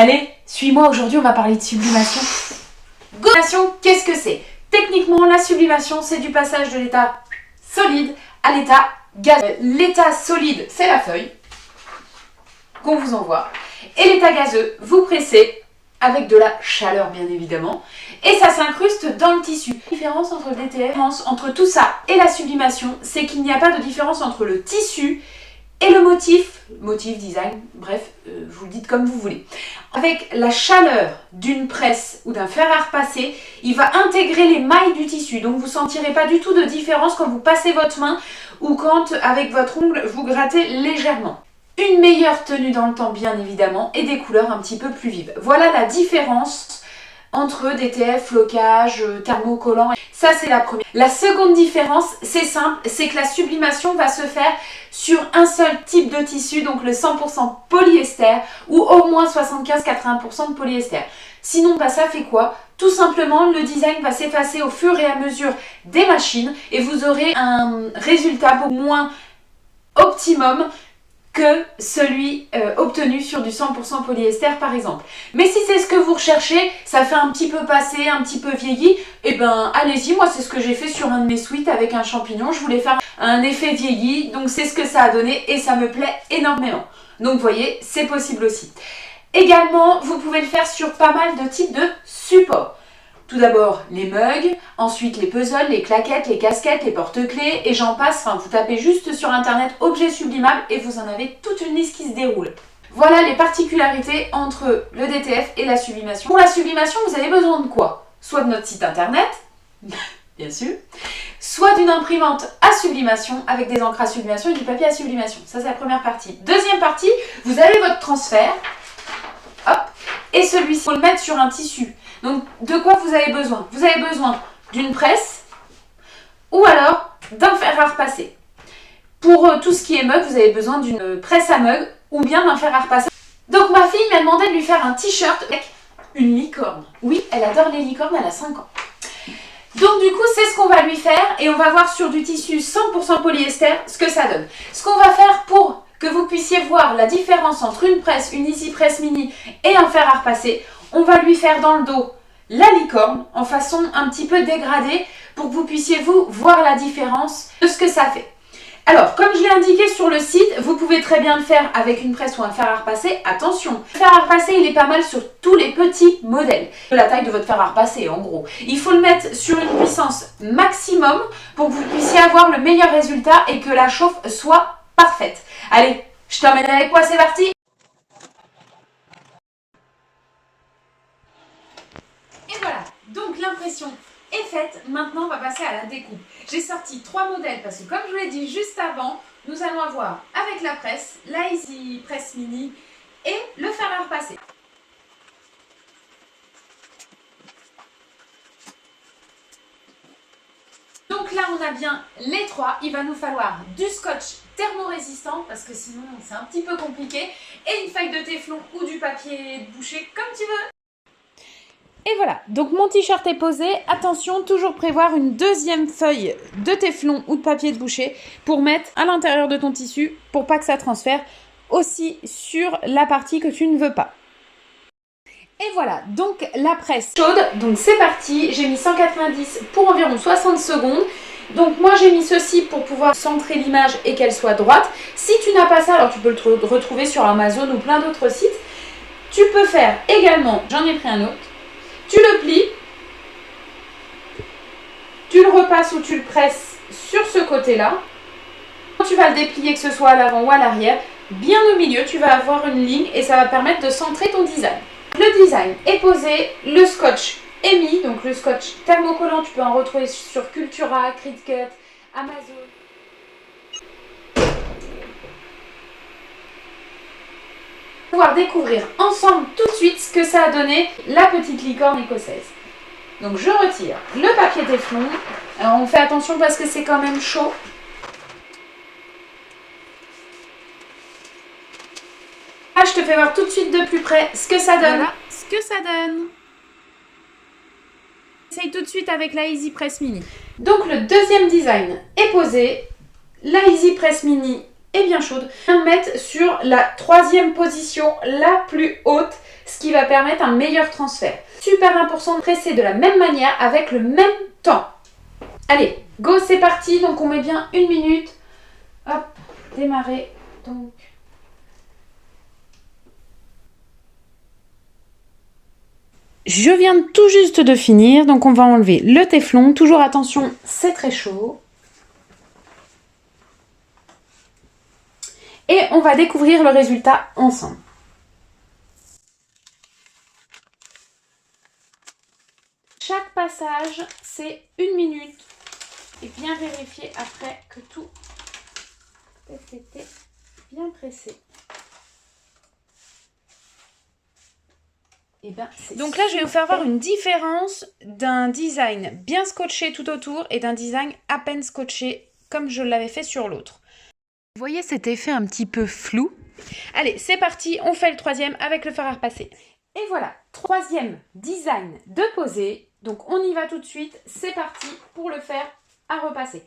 Allez, suis-moi, aujourd'hui on va parler de sublimation. Sublimation, qu'est-ce que c'est? Techniquement, la sublimation, c'est du passage de l'état solide à l'état gazeux. L'état solide, c'est la feuille qu'on vous envoie. Et l'état gazeux, vous pressez avec de la chaleur, bien évidemment. Et ça s'incruste dans le tissu. La différence entre le DTF, entre tout ça et la sublimation, c'est qu'il n'y a pas de différence entre le tissu et le motif, design, bref, vous le dites comme vous voulez. Avec la chaleur d'une presse ou d'un fer à repasser, il va intégrer les mailles du tissu. Donc vous ne sentirez pas du tout de différence quand vous passez votre main ou quand, avec votre ongle, vous grattez légèrement. Une meilleure tenue dans le temps, bien évidemment, et des couleurs un petit peu plus vives. Voilà la différence entre DTF, flocage, thermocollant. Ça, c'est la première. La seconde différence, c'est simple, c'est que la sublimation va se faire sur un seul type de tissu, donc le 100% polyester ou au moins 75-80% de polyester. Sinon, ça fait quoi? Tout simplement, le design va s'effacer au fur et à mesure des machines et vous aurez un résultat beaucoup moins optimum que celui obtenu sur du 100% polyester par exemple. Mais si c'est ce que vous recherchez, ça fait un petit peu passé, un petit peu vieilli, et ben allez-y, moi c'est ce que j'ai fait sur un de mes sweats avec un champignon, je voulais faire un effet vieilli, donc c'est ce que ça a donné et ça me plaît énormément. Donc vous voyez, c'est possible aussi. Également, vous pouvez le faire sur pas mal de types de supports. Tout d'abord les mugs, ensuite les puzzles, les claquettes, les casquettes, les porte-clés et j'en passe. Enfin, vous tapez juste sur internet objets sublimables et vous en avez toute une liste qui se déroule. Voilà les particularités entre le DTF et la sublimation. Pour la sublimation, vous avez besoin de quoi? Soit de notre site internet, bien sûr, soit d'une imprimante à sublimation avec des encres à sublimation et du papier à sublimation. Ça, c'est la première partie. Deuxième partie, vous avez votre transfert, hop, et celui-ci, il faut le mettre sur un tissu. Donc, de quoi vous avez besoin? Vous avez besoin d'une presse ou alors d'un fer à repasser. Pour tout ce qui est mug, vous avez besoin d'une presse à mug ou bien d'un fer à repasser. Donc, ma fille m'a demandé de lui faire un t-shirt avec une licorne. Oui, elle adore les licornes, elle a 5 ans. Donc, du coup, c'est ce qu'on va lui faire et on va voir sur du tissu 100% polyester ce que ça donne. Ce qu'on va faire pour que vous puissiez voir la différence entre une presse, une Easy Press Mini et un fer à repasser, on va lui faire dans le dos la licorne en façon un petit peu dégradée pour que vous puissiez vous voir la différence de ce que ça fait. Alors, comme je l'ai indiqué sur le site, vous pouvez très bien le faire avec une presse ou un fer à repasser. Attention, le fer à repasser, il est pas mal sur tous les petits modèles. De la taille de votre fer à repasser, en gros. Il faut le mettre sur une puissance maximum pour que vous puissiez avoir le meilleur résultat et que la chauffe soit parfaite. Allez, je t'emmène avec moi, c'est parti! Et voilà, donc l'impression est faite. Maintenant, on va passer à la découpe. J'ai sorti 3 modèles parce que comme je vous l'ai dit juste avant, nous allons avoir avec la presse, la Easy Press Mini et le fer à repasser. Donc là, on a bien les 3. Il va nous falloir du scotch thermorésistant parce que sinon, c'est un petit peu compliqué et une feuille de téflon ou du papier de boucher comme tu veux. Et voilà, donc mon t-shirt est posé. Attention, toujours prévoir une deuxième feuille de téflon ou de papier de boucher pour mettre à l'intérieur de ton tissu pour pas que ça transfère aussi sur la partie que tu ne veux pas. Et voilà, donc la presse chaude, donc c'est parti. J'ai mis 190 pour environ 60 secondes. Donc moi j'ai mis ceci pour pouvoir centrer l'image et qu'elle soit droite. Si tu n'as pas ça, alors tu peux le retrouver sur Amazon ou plein d'autres sites. Tu peux faire également, j'en ai pris un autre. Tu le plies, tu le repasses ou tu le presses sur ce côté-là. Quand tu vas le déplier, que ce soit à l'avant ou à l'arrière, bien au milieu, tu vas avoir une ligne et ça va permettre de centrer ton design. Le design est posé, le scotch est mis, donc le scotch thermocollant, tu peux en retrouver sur Cultura, Cricut, Amazon. Pouvoir découvrir ensemble tout de suite ce que ça a donné la petite licorne écossaise. Donc je retire le papier téflon. Alors on fait attention parce que c'est quand même chaud. Là je te fais voir tout de suite de plus près ce que ça donne. Voilà ce que ça donne. Essaye tout de suite avec la Easy Press Mini. Donc le deuxième design est posé. La Easy Press Mini et bien chaude. On va mettre sur la 3e position, la plus haute, ce qui va permettre un meilleur transfert. Super important de presser de la même manière avec le même temps. Allez, go, c'est parti. Donc on met bien 1 minute. Hop, démarrer. Donc je viens tout juste de finir, donc on va enlever le téflon. Toujours attention, c'est très chaud. Et on va découvrir le résultat ensemble. Chaque passage, c'est 1 minute. Et bien vérifier après que tout ait été bien pressé. Et ben, donc là, je vais vous faire voir une différence d'un design bien scotché tout autour et d'un design à peine scotché comme je l'avais fait sur l'autre. Vous voyez cet effet un petit peu flou? Allez, c'est parti, on fait le 3e avec le fer à repasser. Et voilà, 3e design de posé. Donc on y va tout de suite, c'est parti pour le fer à repasser.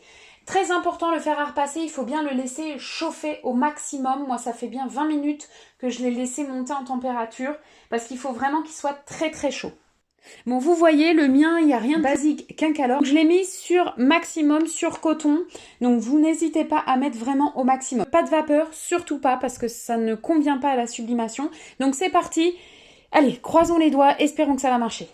Très important, le fer à repasser, il faut bien le laisser chauffer au maximum. Moi, ça fait bien 20 minutes que je l'ai laissé monter en température parce qu'il faut vraiment qu'il soit très très chaud. Bon, vous voyez, le mien, il n'y a rien de basique qu'un calor. Je l'ai mis sur maximum, sur coton. Donc, vous n'hésitez pas à mettre vraiment au maximum. Pas de vapeur, surtout pas, parce que ça ne convient pas à la sublimation. Donc, c'est parti. Allez, croisons les doigts, espérons que ça va marcher.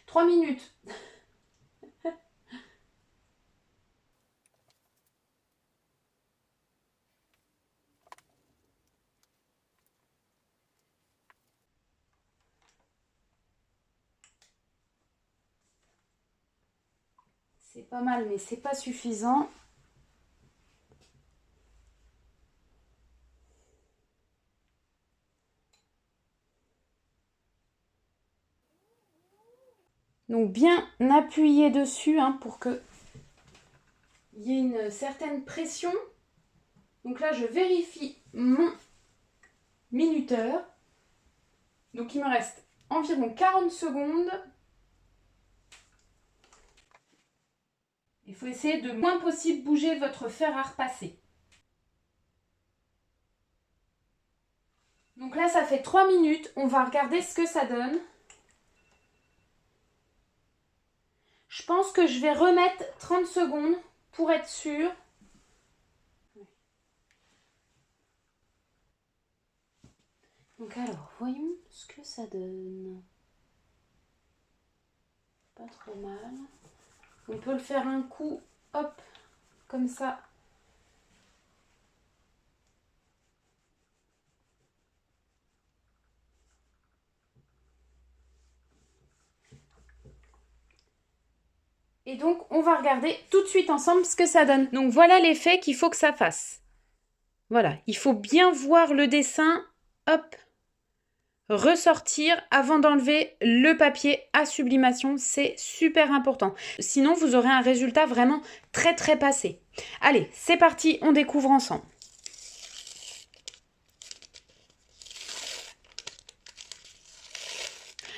« 3 minutes. C'est pas mal, mais c'est pas suffisant. Donc bien appuyer dessus pour que il y ait une certaine pression. Donc là, je vérifie mon minuteur. Donc il me reste environ 40 secondes. Il faut essayer de le moins possible bouger votre fer à repasser. Donc là, ça fait 3 minutes. On va regarder ce que ça donne. Je pense que je vais remettre 30 secondes pour être sûre. Donc alors, voyons ce que ça donne. Pas trop mal. On peut le faire un coup, hop, comme ça. Et donc, on va regarder tout de suite ensemble ce que ça donne. Donc, voilà l'effet qu'il faut que ça fasse. Voilà, il faut bien voir le dessin, hop, ressortir avant d'enlever le papier à sublimation. C'est super important. Sinon, vous aurez un résultat vraiment très, très passé. Allez, c'est parti, on découvre ensemble.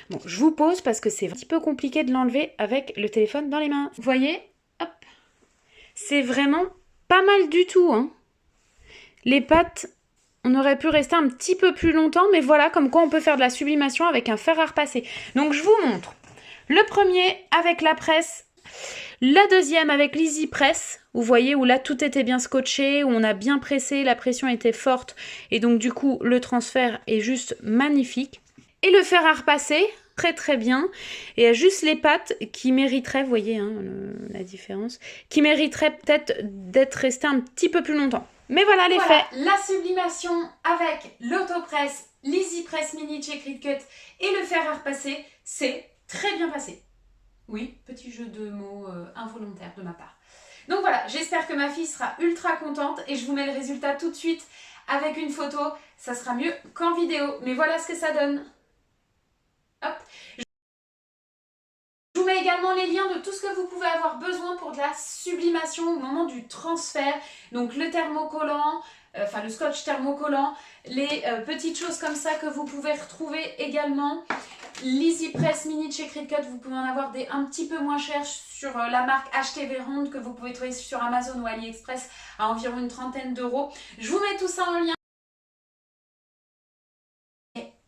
Bon, je vous pose parce que c'est un petit peu compliqué de l'enlever avec le téléphone dans les mains. Vous voyez, hop, c'est vraiment pas mal du tout. Les pâtes, on aurait pu rester un petit peu plus longtemps, mais voilà, comme quoi on peut faire de la sublimation avec un fer à repasser. Donc je vous montre le premier avec la presse, la deuxième avec l'Easy Press. Vous voyez, où là tout était bien scotché, où on a bien pressé, la pression était forte, et donc du coup le transfert est juste magnifique. Et le fer à repasser, très très bien. Et il y a juste les pâtes qui mériteraient, vous voyez la différence, qui mériteraient peut-être d'être restées un petit peu plus longtemps. Mais voilà l'effet. Voilà, la sublimation avec l'autopresse, l'Easy Press Mini chez Cricut et le fer à repasser, c'est très bien passé. Oui, petit jeu de mots involontaire de ma part. Donc voilà, j'espère que ma fille sera ultra contente et je vous mets le résultat tout de suite avec une photo. Ça sera mieux qu'en vidéo, mais voilà ce que ça donne. Hop. Je vous mets mets également les liens de tout ce que vous pouvez avoir besoin pour de la sublimation au moment du transfert. Donc le thermocollant, enfin le scotch thermocollant, les petites choses comme ça que vous pouvez retrouver également. L'Easy Press Mini de chez Cricut, vous pouvez en avoir des un petit peu moins chers sur la marque HTV Ronde que vous pouvez trouver sur Amazon ou AliExpress à environ une trentaine d'euros. Je vous mets tout ça en lien.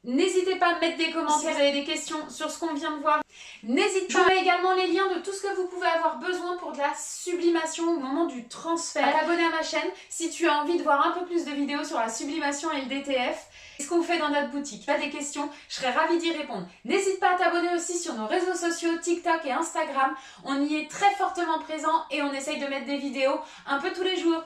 N'hésitez pas à mettre des commentaires si vous avez des questions sur ce qu'on vient de voir. N'hésitez pas. Je mets également les liens de tout ce que vous pouvez avoir besoin pour de la sublimation au moment du transfert. À t'abonner à ma chaîne si tu as envie de voir un peu plus de vidéos sur la sublimation et le DTF. Ce qu'on fait dans notre boutique. Pas des questions, je serais ravie d'y répondre. N'hésite pas à t'abonner aussi sur nos réseaux sociaux, TikTok et Instagram. On y est très fortement présent et on essaye de mettre des vidéos un peu tous les jours.